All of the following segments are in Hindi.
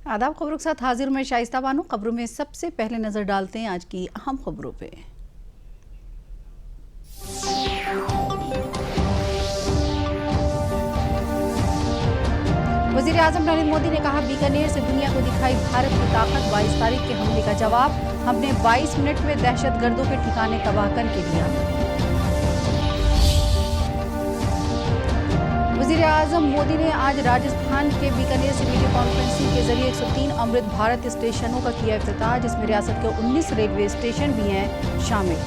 आदाब। खबरों के साथ हाजिर मैं शाइस्ता बानो। खबरों में सबसे पहले नजर डालते हैं आज की अहम खबरों पे। वजीर आजम नरेंद्र मोदी ने कहा, बीकानेर से दुनिया को दिखाई भारत की ताकत। 22 तारीख के हमले का जवाब हमने 22 मिनट में दहशतगर्दों के ठिकाने तबाह करके दिया। वजीर आजम मोदी ने आज राजस्थान के बीकानेर से वीडियो कॉन्फ्रेंसिंग के जरिए 103 अमृत भारत स्टेशनों का किया इफ्तिताह, जिसमें रियासत के 19 रेलवे स्टेशन भी हैं शामिल।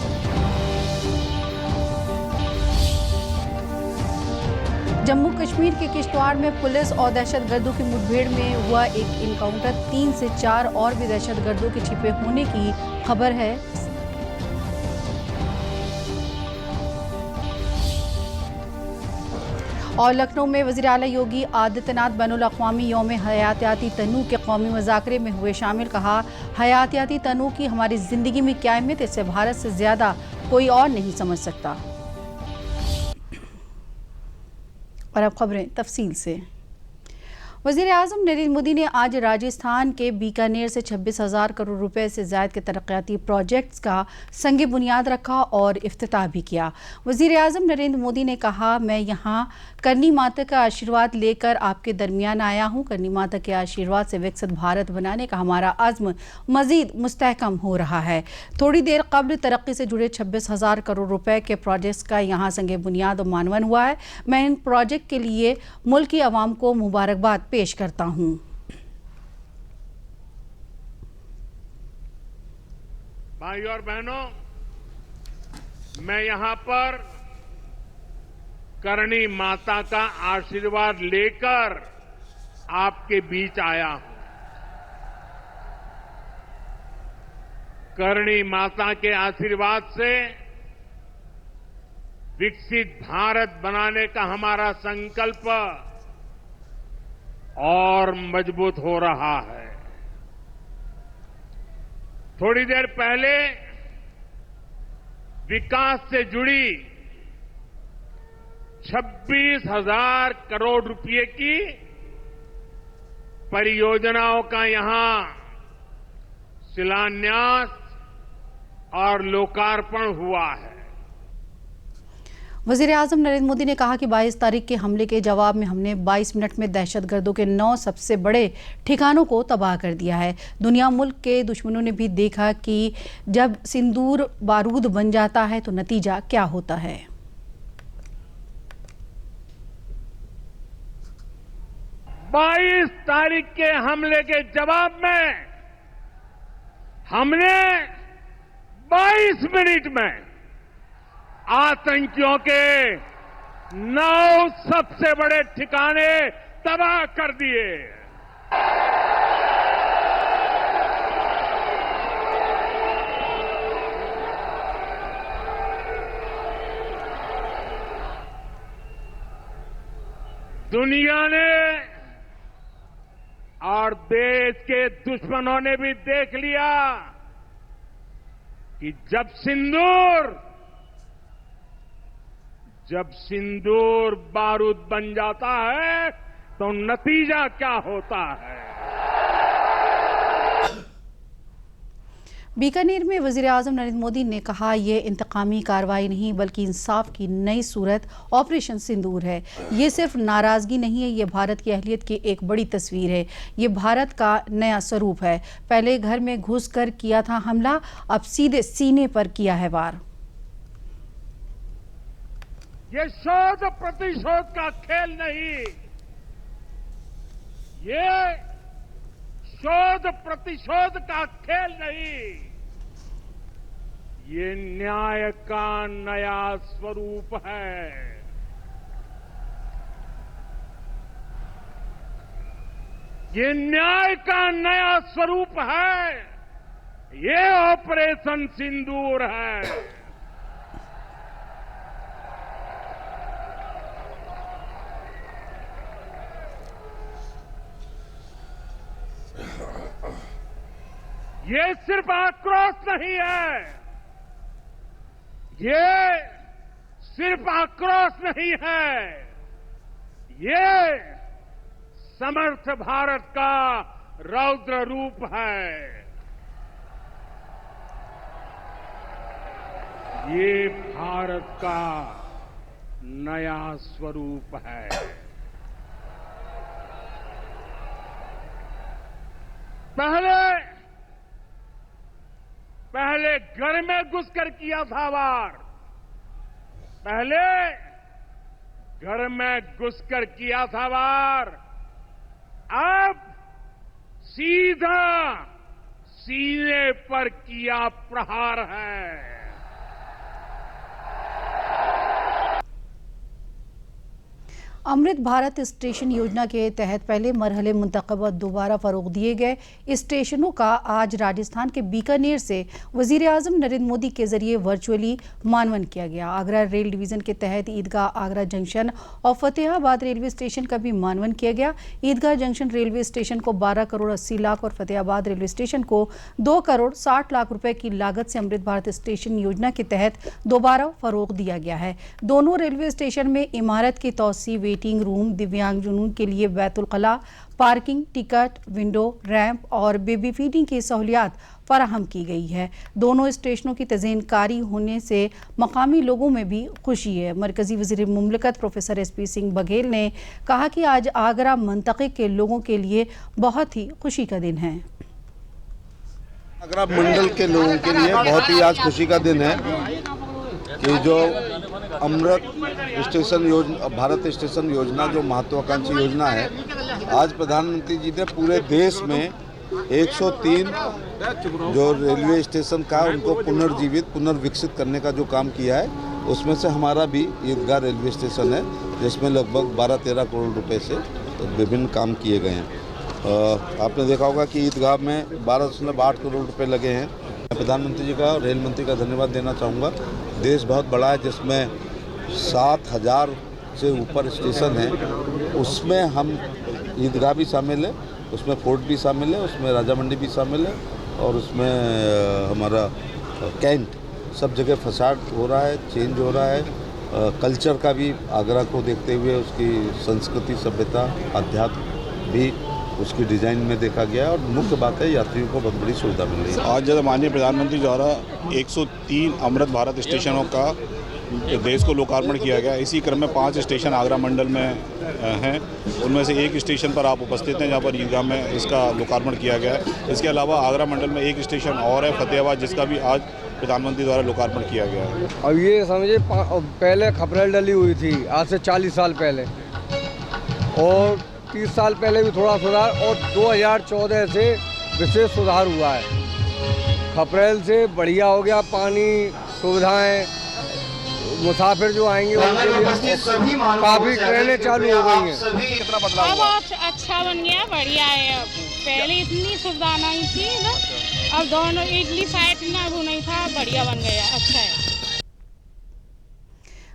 जम्मू कश्मीर के किश्तवाड़ में पुलिस और दहशतगर्दों की मुठभेड़ में हुआ एक इनकाउंटर। 3 से 4 और भी दहशतगर्दों के छिपे होने की खबर है। और लखनऊ में वज़ीर आला योगी आदित्यनाथ बैनुल-अक़वामी यौम हयातियाती तनूअ के कौमी मुज़ाकरे में हुए शामिल। कहा, हयातियाती तनूअ की हमारी ज़िंदगी में क्या अहमियत, इससे भारत से ज़्यादा कोई और नहीं समझ सकता। और अब खबरें तफसील से। वज़ीर आज़म नरेंद्र मोदी ने आज राजस्थान के बीकानेर से 26,000 करोड़ रुपए से ज़ायद के तरक्याती प्रोजेक्ट्स का संग बुनियाद रखा और इफ्तिताह भी किया। वज़ीर आज़म नरेंद्र मोदी ने कहा, मैं यहाँ करनी माता का आशीर्वाद लेकर आपके दरमियान आया हूँ। करनी माता के आशीर्वाद से विकसित भारत बनाने का हमारा अज़्म मज़ीद मुस्तहकम हो रहा है। थोड़ी देर कबल तरक्की से जुड़े 26,000 करोड़ रुपए के प्रोजेक्ट्स का यहाँ संग बुनियाद और मानवन हुआ है। मैं इन प्रोजेक्ट के लिए मुल्क की आवाम को मुबारकबाद पेश करता हूं। भाइयों और बहनों, मैं यहां पर करणी माता का आशीर्वाद लेकर आपके बीच आया हूं। करणी माता के आशीर्वाद से विकसित भारत बनाने का हमारा संकल्प और मजबूत हो रहा है। थोड़ी देर पहले विकास से जुड़ी 26,000 करोड़ रुपए की परियोजनाओं का यहां शिलान्यास और लोकार्पण हुआ है। वज़ीर आज़म नरेंद्र मोदी ने कहा कि 22 तारीख के हमले के जवाब में हमने 22 मिनट में दहशतगर्दों के 9 सबसे बड़े ठिकानों को तबाह कर दिया है। दुनिया मुल्क के दुश्मनों ने भी देखा कि जब सिंदूर बारूद बन जाता है तो नतीजा क्या होता है। 22 तारीख के हमले के जवाब में हमने 22 मिनट में आतंकियों के 9 सबसे बड़े ठिकाने तबाह कर दिए। दुनिया ने और देश के दुश्मनों ने भी देख लिया कि जब सिंदूर बारूद बन जाता है तो नतीजा क्या होता है। बीकानेर में वज़ीर आज़म नरेंद्र मोदी ने कहा, ये इंतकामी कार्रवाई नहीं बल्कि इंसाफ की नई सूरत ऑपरेशन सिंदूर है। ये सिर्फ नाराजगी नहीं है, ये भारत की अहलियत की एक बड़ी तस्वीर है। ये भारत का नया स्वरूप है। पहले घर में घुस कर किया था हमला, अब सीधे सीने पर किया है वार। ये शोध प्रतिशोध का खेल नहीं, ये शोध प्रतिशोध का खेल नहीं, ये न्याय का नया स्वरूप है। ये न्याय का नया स्वरूप है। ये ऑपरेशन सिंदूर है। ये सिर्फ आक्रोश नहीं है, ये सिर्फ आक्रोश नहीं है, ये समर्थ भारत का रौद्र रूप है। ये भारत का नया स्वरूप है। पहले घर में घुसकर किया था वार। पहले घर में घुसकर किया था वार। अब सीधा सीने पर किया प्रहार है। अमृत भारत स्टेशन योजना के तहत पहले मरहले मुंतखबा दोबारा फरोग दिए गए स्टेशनों का आज राजस्थान के बीकानेर से वजीर आजम नरेंद्र मोदी के जरिए वर्चुअली मानवन किया गया। आगरा रेल डिवीजन के तहत ईदगाह आगरा जंक्शन और फतेहाबाद रेलवे स्टेशन का भी मानवन किया गया। ईदगाह जंक्शन रेलवे स्टेशन को 12 करोड़ 80 लाख और फतेहाबाद रेलवे स्टेशन को 2 करोड़ 60 लाख रुपए की लागत से अमृत भारत स्टेशन योजना के तहत दोबारा फरोग दिया गया है। दोनों रेलवे स्टेशन में इमारत की तौसी, वेटिंग रूम, दिव्यांगजनों के लिए बैतुल कला, पार्किंग, टिकट, विंडो, रैंप और बेबी फीडिंग की सहूलियात फराहम की गई है। दोनों स्टेशनों की तज़ीनकारी होने से मकामी लोगों में भी खुशी है। मरकजी वज़ीर मुमलिकत प्रोफेसर SP सिंह बघेल ने कहा कि आज आगरा मंतक़े के लोगों के लिए बहुत ही खुशी का दिन है। आगरा मंडल के लोगों के लिए बहुत ही आज खुशी का दिन है कि जो अमृत स्टेशन योजना, भारत स्टेशन योजना जो महत्वाकांक्षी योजना है, आज प्रधानमंत्री जी ने पूरे देश में 103 जो रेलवे स्टेशन का उनको पुनर्जीवित पुनर्विकसित करने का जो काम किया है, उसमें से हमारा भी ईदगाह रेलवे स्टेशन है जिसमें लगभग 12-13 करोड़ रुपए से विभिन्न काम किए गए हैं। आपने देखा होगा कि ईदगाह में 12.8 करोड़ रुपए लगे हैं। प्रधानमंत्री जी का, रेल मंत्री का धन्यवाद देना चाहूँगा। देश बहुत बड़ा है जिसमें 7,000 से ऊपर स्टेशन है, उसमें हम ईदगाह भी शामिल है, उसमें फोर्ट भी शामिल है, उसमें राजा मंडी भी शामिल है और उसमें हमारा कैंट, सब जगह फसाड हो रहा है, चेंज हो रहा है। कल्चर का भी आगरा को देखते हुए उसकी संस्कृति, सभ्यता, अध्यात्म भी उसकी डिज़ाइन में देखा गया और मुख्य बात है यात्रियों को बहुत बड़ी सुविधा मिल रही है। आज जब माननीय प्रधानमंत्री द्वारा 103 अमृत भारत स्टेशनों का देश को लोकार्पण किया गया, इसी क्रम में 5 स्टेशन आगरा मंडल में हैं। उनमें से एक स्टेशन पर आप उपस्थित हैं जहाँ पर ईदगाह में इसका लोकार्पण किया गया है। इसके अलावा आगरा मंडल में एक स्टेशन और है फतेहाबाद, जिसका भी आज प्रधानमंत्री द्वारा लोकार्पण किया गया है। अब ये समझिए पहले खपरेल डली हुई थी आज से 40 साल पहले, और 30 साल पहले भी थोड़ा सुधार, और 2014 से विशेष सुधार हुआ है। खपरेल से बढ़िया हो गया, पानी, सुविधाएं, मुसाफिर जो आएंगे उनके लिए काफ़ी ट्रेनें चालू हो गई हैं। कितना बदलाव अब हुआ? अच्छा बन गया, बढ़िया है। अब पहले इतनी सुविधा नहीं थी ना, अब दोनों इडली साइड ना वो नहीं था, बढ़िया बन गया, अच्छा है।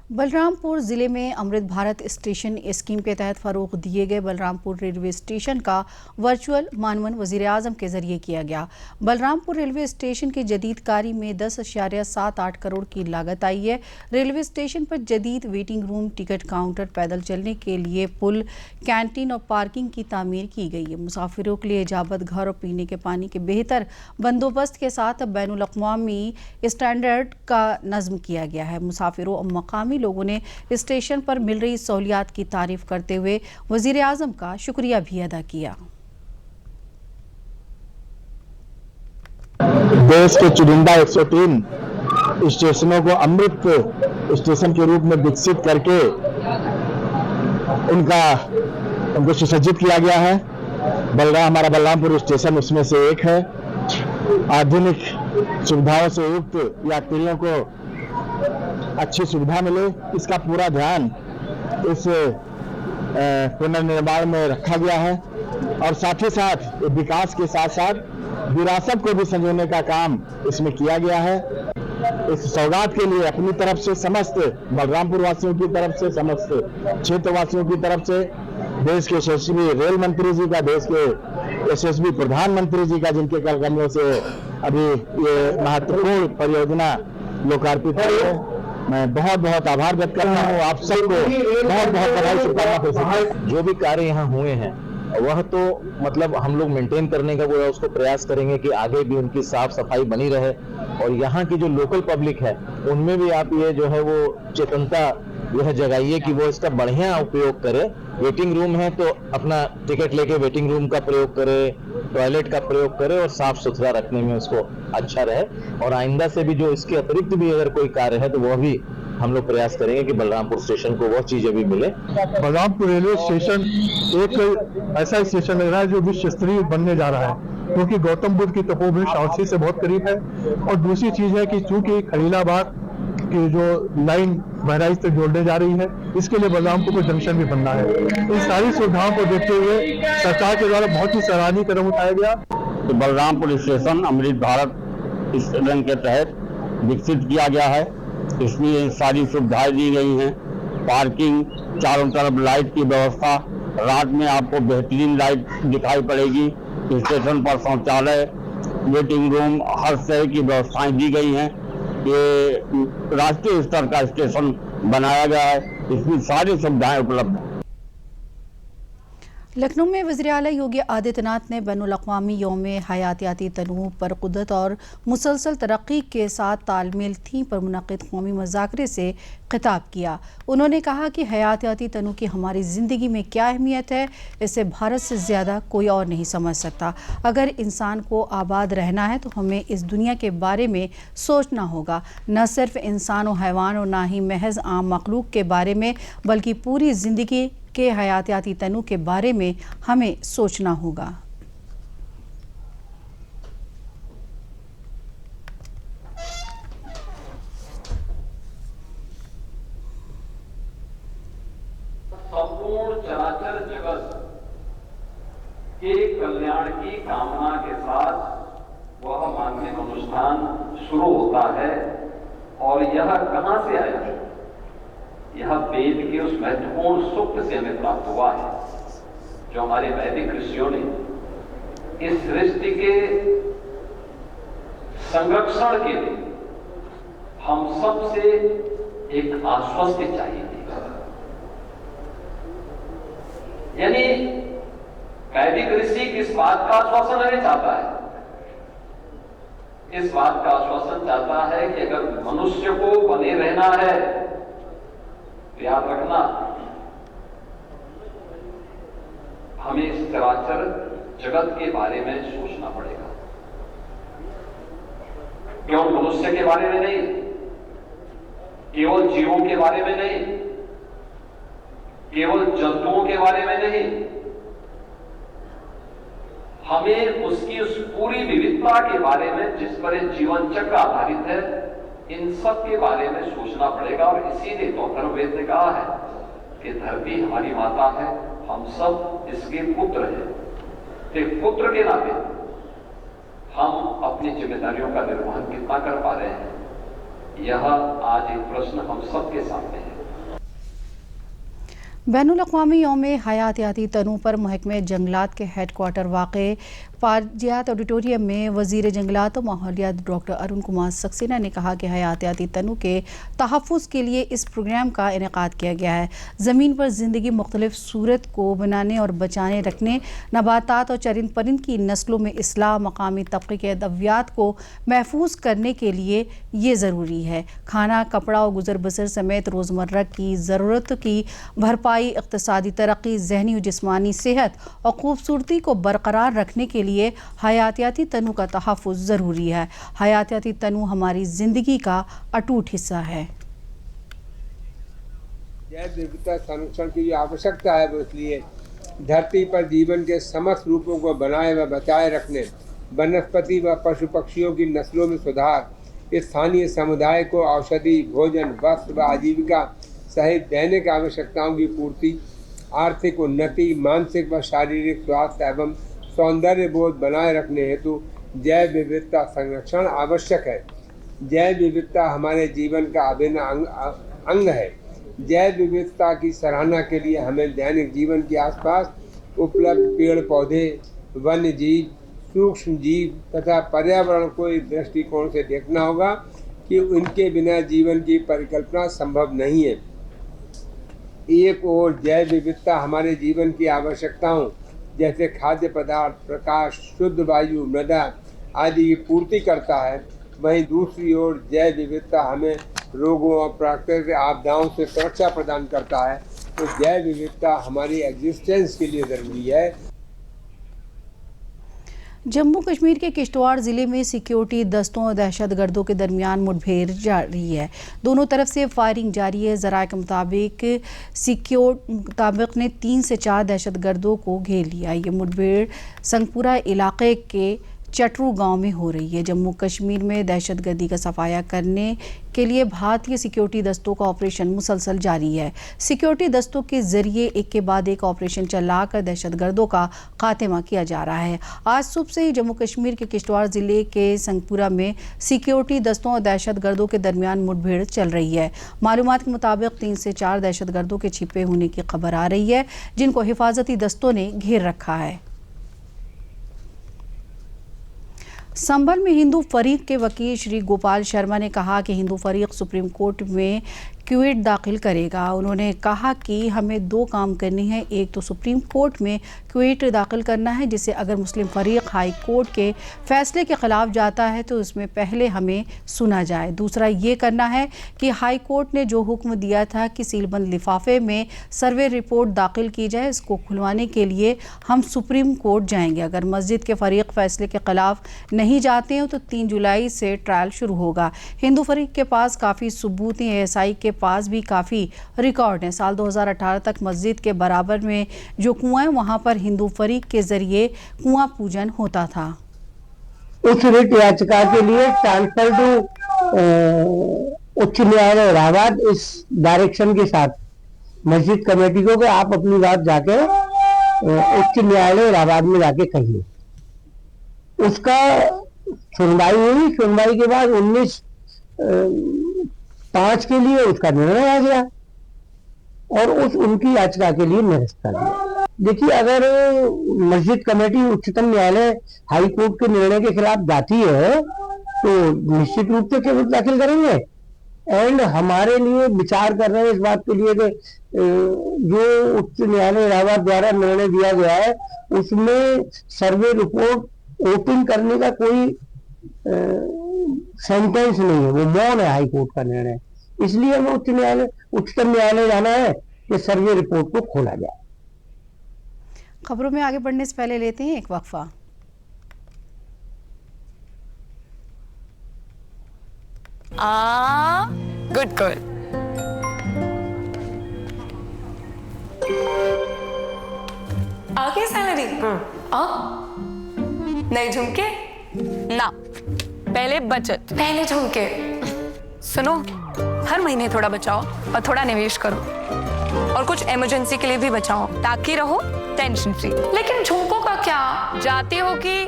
बलरामपुर जिले में अमृत भारत स्टेशन स्कीम के तहत फरोग दिए गए बलरामपुर रेलवे स्टेशन का वर्चुअल मानवन वजीर आजम के जरिए किया गया। बलरामपुर रेलवे स्टेशन की जदीदकारी में 10.78 करोड़ की लागत आई है। रेलवे स्टेशन पर जदीद वेटिंग रूम, टिकट काउंटर, पैदल चलने के लिए पुल, कैंटीन और पार्किंग की तामीर की गई है। मुसाफिरों के लिए इजाबत घर और पीने के पानी के बेहतर बंदोबस्त के साथ बैनुल अक़वामी स्टैंडर्ड का नज़्म किया गया है। मुसाफिरों और मकामी लोगों ने स्टेशन पर मिल रही सहूलियात की तारीफ करते हुए वजीर आजम का शुक्रिया भी अदा किया। देश के चुनिंदा 103 स्टेशनों को अमृत स्टेशन के रूप में विकसित करके उनको सुसज्जित किया गया है। हमारा बलरामपुर स्टेशन उसमें से एक है। आधुनिक सुविधाओं से युक्त यात्रियों को अच्छी सुविधा मिले, इसका पूरा ध्यान इस पुनर्निर्माण में रखा गया है और साथ ही साथ विकास के साथ साथ विरासत को भी संजोने का काम इसमें किया गया है। इस सौगात के लिए अपनी तरफ से समस्त बलरामपुर वासियों की तरफ से, समस्त क्षेत्र वासियों की तरफ से, देश के यशस्वी रेल मंत्री जी का, देश के यशस्वी प्रधानमंत्री जी का, जिनके कदमों से अभी ये महत्वपूर्ण परियोजना लोकार्पित हुई है, मैं बहुत बहुत आभार व्यक्त करता हूँ। आप सबको बहुत बहुत बधाई, शुभकामनाएं। जो भी कार्य यहाँ हुए हैं वह तो मतलब हम लोग मेंटेन करने का पूरा उसको प्रयास करेंगे कि आगे भी उनकी साफ सफाई बनी रहे, और यहाँ की जो लोकल पब्लिक है उनमें भी आप ये जो है वो चेतनता जो है जगाइए कि वो इसका बढ़िया उपयोग करे। वेटिंग रूम है तो अपना टिकट लेके वेटिंग रूम का प्रयोग करे, टॉयलेट का प्रयोग करे और साफ सुथरा रखने में उसको अच्छा रहे। और आइंदा से भी जो इसके अतिरिक्त भी अगर कोई कार्य है तो वह भी हम लोग प्रयास करेंगे कि बलरामपुर स्टेशन को वह चीजें भी मिले। बलरामपुर रेलवे स्टेशन एक ऐसा स्टेशन लग रहा है जो विश्व स्तरीय बनने जा रहा है, क्योंकि गौतम बुद्ध की तपोभूमि शाउसी से बहुत करीब है। और दूसरी चीज है कि चूंकि खलीलाबाद की जो लाइन बहराइच तक जोड़ने जा रही है, इसके लिए बलरामपुर को जंक्शन भी बनना है। इन सारी सुविधाओं को देखते हुए सरकार के द्वारा बहुत ही सराहनीय कदम उठाया गया। तो बलरामपुर स्टेशन अमृत भारत स्टेशन के तहत विकसित किया गया है। इसमें सारी सुविधाएं दी गई हैं, पार्किंग, चारों तरफ लाइट की व्यवस्था, रात में आपको बेहतरीन लाइट दिखाई पड़ेगी, स्टेशन पर शौचालय, वेटिंग रूम, हर तरह की व्यवस्थाएं दी गई हैं। ये राष्ट्रीय स्तर का स्टेशन बनाया गया है, इसमें सारी सुविधाएं उपलब्ध हैं। लखनऊ में वज़ीर आला योगी आदित्यनाथ ने बैनुल अक़वामी यौम हयातियाती तनूअ पर क़ुदरत और मुसलसल तरक्की के साथ तालमेल थीम पर मुनक़िद क़ौमी मुज़ाकरे से ख़िताब किया। उन्होंने कहा कि हयातियाती तनूअ की हमारी ज़िंदगी में क्या अहमियत है, इसे भारत से ज़्यादा कोई और नहीं समझ सकता। अगर इंसान को आबाद रहना है तो हमें इस दुनिया के बारे में सोचना होगा, न सिर्फ इंसान और हैवान और ना ही महज आम मखलूक के बारे में, बल्कि पूरी ज़िंदगी के हयातियाती तनूअ के बारे में हमें सोचना होगा। संपूर्ण चराचर जगत के कल्याण की कामना के साथ वह मानसिक अनुष्ठान शुरू होता है। और यह कहां से आया है? यह वेद के उस महत्वपूर्ण सूक्त से हमें प्राप्त हुआ है जो हमारे वैदिक ऋषियों ने इस सृष्टि के संरक्षण के लिए हम सब से एक आश्वस्ति चाहिए थी। यानी वैदिक ऋषि किस बात का आश्वासन हमें चाहता है? इस बात का आश्वासन चाहता है कि अगर मनुष्य को बने रहना है, याद रखना हमें इस चराचर जगत के बारे में सोचना पड़ेगा। केवल मनुष्य के बारे में नहीं, केवल जीवों के बारे में नहीं, केवल जंतुओं के बारे में नहीं, हमें उसकी उस पूरी विविधता के बारे में जिस पर जीवन चक्र आधारित है, इन सब के बारे में सोचना पड़ेगा। और इसीलिए तो अथर्ववेद ने कहा है कि धरती हमारी माता है, हम सब इसके पुत्र हैं। एक पुत्र के नाते हम अपनी जिम्मेदारियों का निर्वहन कितना कर पा रहे हैं, यह आज एक प्रश्न हम सबके सामने है। बैनुल अक़वामी यौम हयातियाती तनूअ पर महकमे जंगलात के हेडक्वार्टर वाक़े पारजियात ऑडिटोरियम में वज़ीर जंगलात और माहौलियात डॉक्टर अरुण कुमार सक्सेना ने कहा कि हयातियाती तनूअ के तहफ़्फ़ुज़ के लिए इस प्रोग्राम का इनेकाद किया गया है। ज़मीन पर ज़िंदगी मुख्तलिफ सूरत को बनाने और बचाने रखने, नबातात और चरिंद परिंद की नस्लों में इस्लाह, मकामी तबक़े के अदवियात को महफूज करने के लिए ये ज़रूरी है। खाना, कपड़ा और गुज़र बसर समेत रोज़मर्रा की ज़रूरत की भरपाई, इक़्तिसादी तरक्की, ज़हनी और जिस्मानी सेहत और खूबसूरती को बरकरार रखने के लिए हयातियाती तनूअ का तहफ़्फ़ुज़ ज़रूरी है। हयातियाती तनूअ हमारी ज़िंदगी का अटूट हिस्सा है। जैव विविधता संरक्षण की जो आवश्यकता है वो इसलिए धरती पर जीवन के समस्त रूपों को बनाए व बचाए रखने, वनस्पति व पशु पक्षियों की नस्लों में सुधार, स्थानीय समुदाय को औषधि, भोजन, वस्त्र व आजीविका सहित दैनिक आवश्यकताओं की पूर्ति, आर्थिक उन्नति, मानसिक व शारीरिक स्वास्थ्य एवं सौंदर्य बोध बनाए रखने हेतु जैव विविधता संरक्षण आवश्यक है। जैव विविधता हमारे जीवन का अभिन्न अंग है। जैव विविधता की सराहना के लिए हमें दैनिक जीवन के आसपास उपलब्ध पेड़ पौधे, वन्य जीव, सूक्ष्म जीव तथा पर्यावरण को इस दृष्टिकोण से देखना होगा कि उनके बिना जीवन की परिकल्पना संभव नहीं है। एक ओर जैव विविधता हमारे जीवन की आवश्यकताओं जैसे खाद्य पदार्थ, प्रकाश, शुद्ध वायु, मृदा आदि की पूर्ति करता है, वहीं दूसरी ओर जैव विविधता हमें रोगों और प्राकृतिक आपदाओं से सुरक्षा प्रदान करता है। तो जैव विविधता हमारी एग्जिस्टेंस के लिए ज़रूरी है। जम्मू कश्मीर के किश्तवाड़ ज़िले में सिक्योरिटी दस्तों और दहशतगर्दों के दरमियान मुठभेड़ जारी है। दोनों तरफ से फायरिंग जारी है। ज़राए के मुताबिक ने 3 से 4 दहशतगर्दों को घेर लिया। ये मुठभेड़ संगपुरा इलाके के चटरू गांव में हो रही है। जम्मू कश्मीर में दहशतगर्दी का सफाया करने के लिए भारतीय सिक्योरिटी दस्तों का ऑपरेशन मुसलसल जारी है। सिक्योरिटी दस्तों के जरिए एक के बाद एक ऑपरेशन चलाकर दहशतगर्दों का खात्मा किया जा रहा है। आज सुबह से ही जम्मू कश्मीर के किश्तवाड़ जिले के संगपुरा में सिक्योरिटी दस्तों और दहशतगर्दों के दरमियान मुठभेड़ चल रही है। मालूमात के मुताबिक 3 से 4 दहशतगर्दों के छिपे होने की खबर आ रही है, जिनको हिफाजती दस्तों ने घेर रखा है। संभल में हिंदू फरीक के वकील श्री गोपाल शर्मा ने कहा कि हिंदू फरीक सुप्रीम कोर्ट में क्विट दाखिल करेगा। उन्होंने कहा कि हमें 2 काम करने हैं। एक तो सुप्रीम कोर्ट में क्विट दाखिल करना है, जिससे अगर मुस्लिम फरीक हाई कोर्ट के फैसले के ख़िलाफ़ जाता है तो उसमें पहले हमें सुना जाए। दूसरा ये करना है कि हाई कोर्ट ने जो हुक्म दिया था कि सीलबंद लिफाफे में सर्वे रिपोर्ट दाखिल की जाए, इसको खुलवाने के लिए हम सुप्रीम कोर्ट जाएंगे। अगर मस्जिद के फरीक फैसले के ख़िलाफ़ नहीं जाते हैं तो 3 जुलाई से ट्रायल शुरू होगा। हिंदू फरीक के पास काफ़ी सबूत हैं, ASI के पास भी काफ़ी रिकॉर्ड हैं। साल 2018 तक मस्जिद के बराबर में जो कुआं है वहां पर हिंदू फरीक के जरिए कुआं पूजन होता था। उस रिट याचिका के लिए ट्रांसफर टू उच्च न्यायालय इलाहाबाद इस डायरेक्शन के साथ मस्जिद कमेटी को कि आप अपनी बात जाके उच्च न्यायालय इलाहाबाद में जाके कहिए। उसका सुनवाई हुई। सुनवाई के बाद 19/5 के लिए उसका निर्णय आ गया और उनकी याचिका के लिए निरस्त कर दिया। देखिए, अगर मस्जिद कमेटी उच्चतम न्यायालय हाई कोर्ट के निर्णय के खिलाफ जाती है तो निश्चित रूप से केवल दाखिल करेंगे। एंड हमारे लिए विचार कर रहे हैं इस बात के लिए कि जो उच्च न्यायालय इलाहाबाद द्वारा निर्णय दिया गया है उसमें सर्वे रिपोर्ट ओपन करने का कोई सेंटेंस नहीं है, वो मौन है हाई कोर्ट का निर्णय। इसलिए हमें उच्चतम न्यायालय जाना है कि सर्वे रिपोर्ट को खोला जाए। खबरों में आगे बढ़ने से पहले लेते हैं एक वक्फा। Good girl. आगे सैलरी नए झुमके ना, पहले बचत, पहले झुमके। सुनो, हर महीने थोड़ा बचाओ और थोड़ा निवेश करो और कुछ इमरजेंसी के लिए भी बचाओ ताकि रहो टेंशन फ्री। लेकिन झुमकों का क्या? जाते हो कि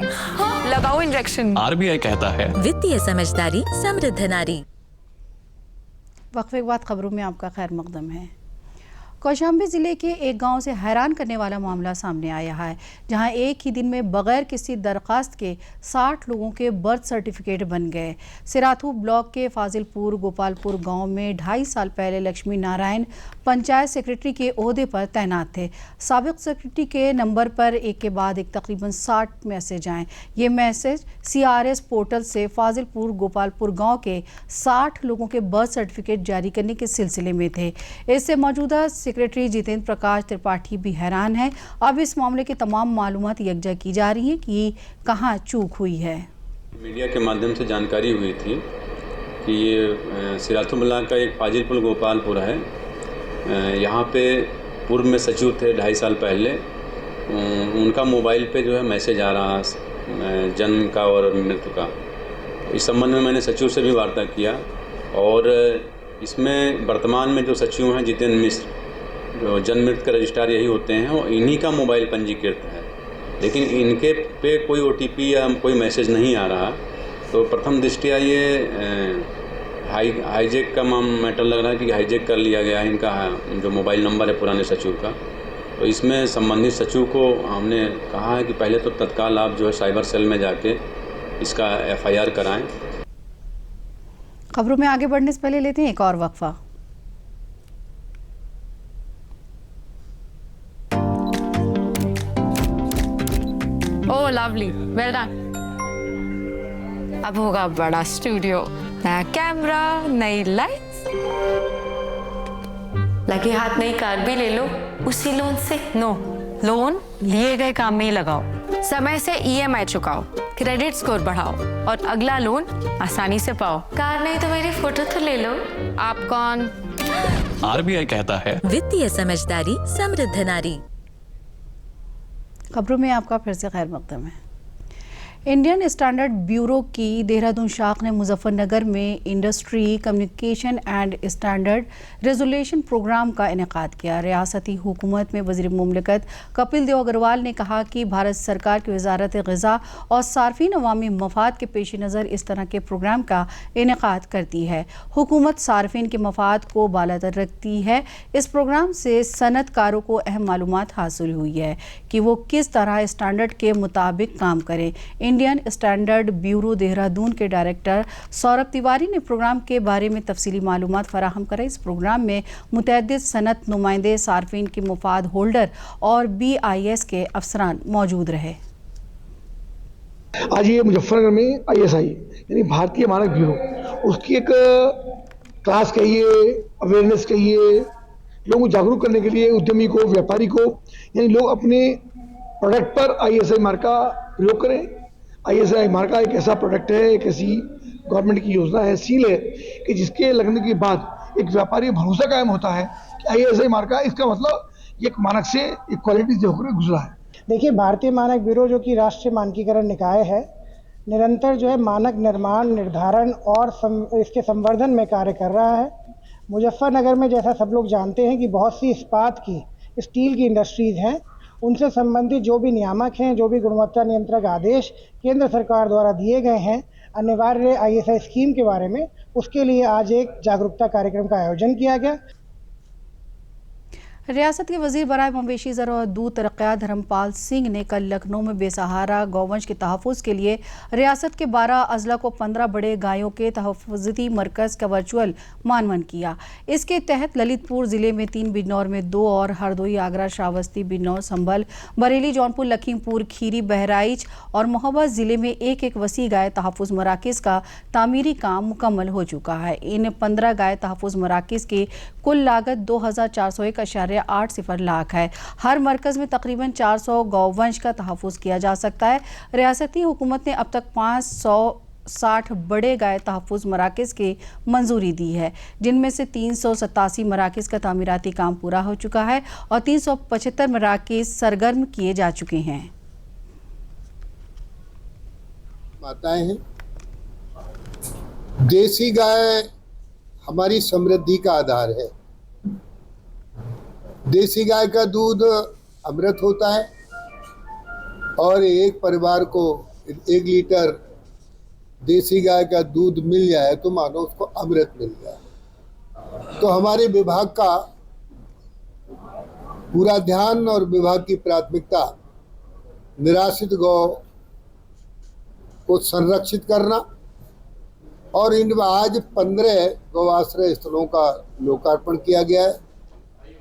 लगाओ इंजेक्शन। RBI कहता है वित्तीय समझदारी समृद्ध नारी। वक्फे के बाद खबरों में आपका खैर मकदम है। कौशाम्बी ज़िले के एक गांव से हैरान करने वाला मामला सामने आया है, जहां एक ही दिन में बगैर किसी दरख्वास्त के 60 लोगों के बर्थ सर्टिफिकेट बन गए। सिराथू ब्लॉक के फाजिलपुर गोपालपुर गांव में 2.5 साल पहले लक्ष्मी नारायण पंचायत सेक्रेटरी के ओहदे पर तैनात थे। साबिक सेक्रेटरी के नंबर पर एक के बाद एक तकरीबन 60 मैसेज आए। ये मैसेज CRS पोर्टल से फाजिलपुर गोपालपुर गाँव के 60 लोगों के बर्थ सर्टिफिकेट जारी करने के सिलसिले में थे। इससे मौजूदा सेक्रेटरी जितेंद्र प्रकाश त्रिपाठी भी हैरान है। अब इस मामले की तमाम मालूमात यकजा की जा रही है कि कहां चूक हुई है। मीडिया के माध्यम से जानकारी हुई थी कि ये सिराथू ब्लॉक का एक फाजिलपुर गोपालपुर है। यहाँ पे पूर्व में सचिव थे 2.5 साल पहले, उनका मोबाइल पे जो है मैसेज आ रहा जन्म का और मृत्यु का। इस संबंध में मैंने सचिव से भी वार्ता किया और इसमें वर्तमान में जो सचिव हैं जितेंद्र मिश्र, जो जन्म मृत्यु का रजिस्ट्रार यही होते हैं, और इन्हीं का मोबाइल पंजीकृत है, लेकिन इनके पे कोई OTP या कोई मैसेज नहीं आ रहा। तो प्रथम दृष्टया ये हाईजैक का मैटर लग रहा है कि हाईजैक कर लिया गया है इनका जो मोबाइल नंबर है पुराने सचिव का। तो इसमें संबंधित सचिव को हमने कहा है कि पहले तो तत्काल आप जो है साइबर सेल में जाके इसका FIR कराएं। खबरों में आगे बढ़ने से पहले लेते हैं एक और वक्फा। Oh lovely, well done. अब होगा बड़ा स्टूडियो, नया कैमरा, नई लाइट्स, लगे हाथ नई कार भी ले लो उसी लोन से। नो, लोन लिए गए काम में ही लगाओ, समय से EMI चुकाओ, क्रेडिट स्कोर बढ़ाओ और अगला लोन आसानी से पाओ। कार नहीं तो मेरी फोटो तो ले लो। आप कौन? RBI कहता है वित्तीय समझदारी समृद्ध नारी। खबरों में आपका फिर से खैर मकदम है। इंडियन स्टैंडर्ड ब्यूरो की देहरादून शाख ने मुजफ्फरनगर में industry communication and standard resolution programme का इनेकाद किया। रियासती हुकूमत में वज़ीर मुमलिकत कपिल देव अग्रवाल ने कहा कि भारत सरकार की वजारत ग़िज़ा और सार्फिन अवामी मफाद के पेश नज़र इस तरह के प्रोग्राम का इनेकाद करती है। हुकूमत सार्फिन के मफाद को बालातर रखती है। इस प्रोग्राम से सनतकारों को अहम मालूमात हासिल हुई है कि वो किस तरह स्टैंडर्ड के मुताबिक काम करें। इंडियन स्टैंडर्ड ब्यूरो देहरादून के डायरेक्टर सौरभ तिवारी ने प्रोग्राम के बारे में तफसीली मालूमात फराहम कराई। इस प्रोग्राम में मुतअद्दिद सनत नुमाइंदे, सार्फिन के मुफाद होल्डर और BIS के अफसरान मौजूद रहे। आज ये मुजफ्फरनगर में ISI यानी भारतीय मानक ब्यूरो, उसकी एक क्लास कहिए, अवेयरनेस कहिए, लोगों को जागरूक करने के लिए, उद्यमी को, व्यापारी को, यानी लोग अपने प्रोडक्ट पर ISI मार्क का प्रयोग करें। ISI मार्क का एक ऐसा प्रोडक्ट है, एक ऐसी गवर्नमेंट की योजना है, सील है कि जिसके लगने के बाद एक व्यापारी भरोसा कायम होता है कि ISI मार्क का, इसका मतलब एक मानक से, एक क्वालिटी से होकर गुजरा है। देखिए, भारतीय मानक ब्यूरो जो कि राष्ट्रीय मानकीकरण निकाय है, निरंतर जो है मानक निर्माण, निर्धारण और इसके संवर्धन में कार्य कर रहा है। मुजफ्फरनगर में जैसा सब लोग जानते हैं कि बहुत सी इस्पात की, स्टील की इंडस्ट्रीज़ हैं, उनसे संबंधित जो भी नियामक हैं, जो भी गुणवत्ता नियंत्रक आदेश केंद्र सरकार द्वारा दिए गए हैं अनिवार्य ISI स्कीम के बारे में, उसके लिए आज एक जागरूकता कार्यक्रम का आयोजन किया गया। रियासत के वजीर बराए मवेशी ज़र और दूध तरक्यात धर्मपाल सिंह ने कल लखनऊ में बेसहारा गौवंश के तहफ़्फ़ुज़ के लिए रियासत के 12 अजला को 15 बड़े गायों के तहफ़्फ़ुज़ी मरकज़ का वर्चुअल मानवन किया। इसके तहत ललितपुर ज़िले में 3, बिजनौर में 2 और हरदोई, आगरा, श्रावस्ती, बिजनौर, संभल, बरेली, जौनपुर, लखीमपुर खीरी, बहराइच और मोहब्बत ज़िले में 1-1 वसी गाय तहफ़्फ़ुज़ मराकिज़ का तामीरी काम मुकम्मल हो चुका है। इन 15 गाय तहफ़्फ़ुज़ मराकिज़ की कुल लागत 2,401.80 लाख है। हर मरकज़ में तकरीबन 400 गौवंश का तहफ़्फ़ुज़ किया जा सकता है। रियासती हुकूमत ने अब तक 560 बड़े गाय तहफ़्फ़ुज़ मराकिज़ की मंजूरी दी है, जिनमें से 387 मराकिज़ का तामीराती काम पूरा हो चुका है और 375 मराकिज़ सरगर्म किए जा चुके हैं। माताएं हैं, देसी गाय हमारी समृद्धि का आधार है। देसी गाय का दूध अमृत होता है और एक परिवार को 1 लीटर देसी गाय का दूध मिल जाए तो मानो उसको अमृत मिल जाए। तो हमारे विभाग का पूरा ध्यान और विभाग की प्राथमिकता निराश्रित गौ को संरक्षित करना और इन आज 15 गौआश्रय स्थलों का लोकार्पण किया गया है।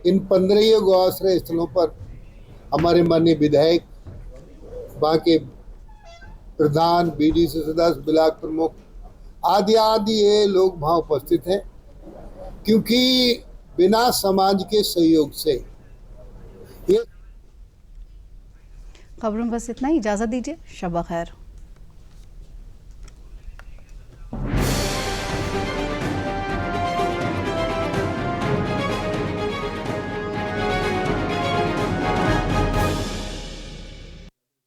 इन 15 गौआश्रय स्थलों पर हमारे माननीय विधायक, बाकी प्रधान, BDC सदस्य, ब्लॉक प्रमुख आदि ये लोग वहाँ उपस्थित हैं, क्योंकि बिना समाज के सहयोग से ये खबरों में बस इतना ही। इजाज़त दीजिए। शब खैर।